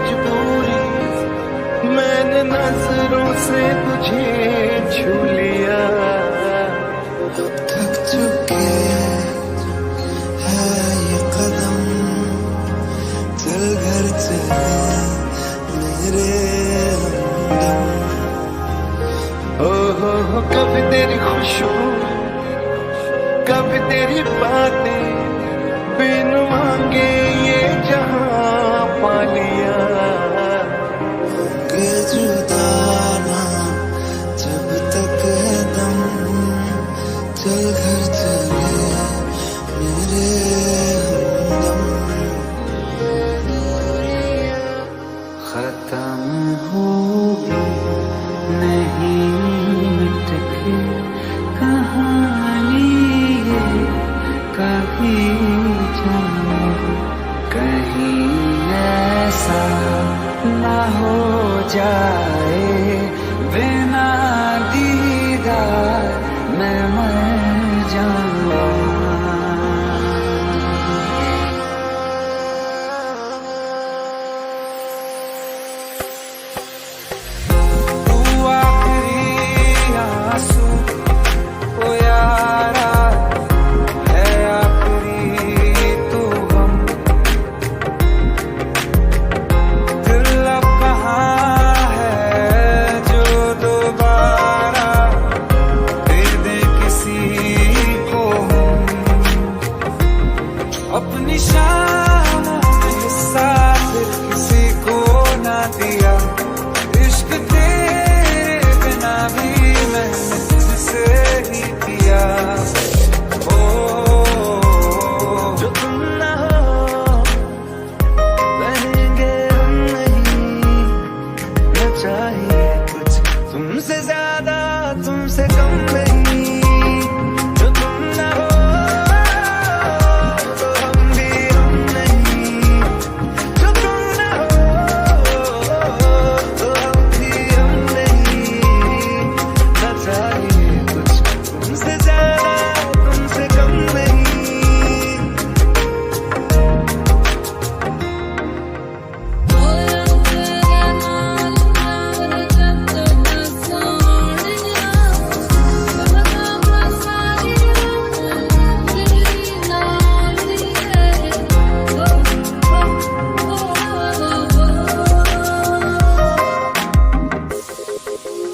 मजबूरी, मैंने नजरों से तुझे छू लिया। थक चुके हैं ये कदम, चल घर चले मेरे हमदम। हो कभी तेरी खुशबू, कभी तेरी बातें, बिन मांगे ये जहां पा लिया। होंगे जुदा ना जब तक है दम, चल घर चले मेरे हमदम। खत्म होगी नहीं मिटके कहानी ये, कभी जाने कहीं ऐसा ना हो जाए, बिना दीदार मैं मर जाऊंगा। तू आखिरी आंसू ओ यारा है, आखिरी तू हम। दिल अब कहाँ है जो दोबारा दे दे किसी को हम। अपनी शामों में हिस्सा फिर किसी को ना दिया, इश्क तेरे बिना भी मैंने तुझसे ही किया। जो तुम ना हो रहेंगे हम नहीं, न चाहिए कुछ तुमसे ज्यादा तुमसे कम नहीं। जो तुम ना हो तो हम भी हम नहीं, जो तुम ना हो तो हम भी हम नहीं। न चाहिए कुछ तुमसे ज्यादा तुमसे कम नहीं।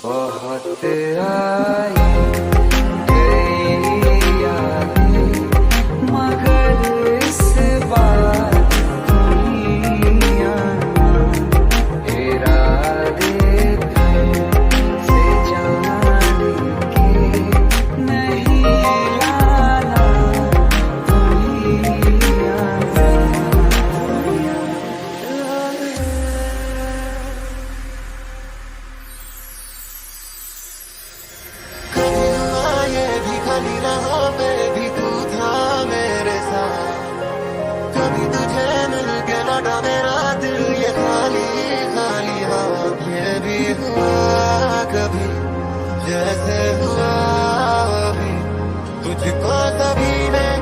बहुत आई गई यादें, मगर इस बार कोई आना, इरादे से जाने के नहीं आना, कोई आना। ये भी खाली रहा, मैं भी तू था मेरे साथ। कभी तुझे मिल के लौटा मेरा दिल ये खाली खाली हाथ। ये भी हुआ कभी जैसे हुआ अभी, तुझको कभी मैं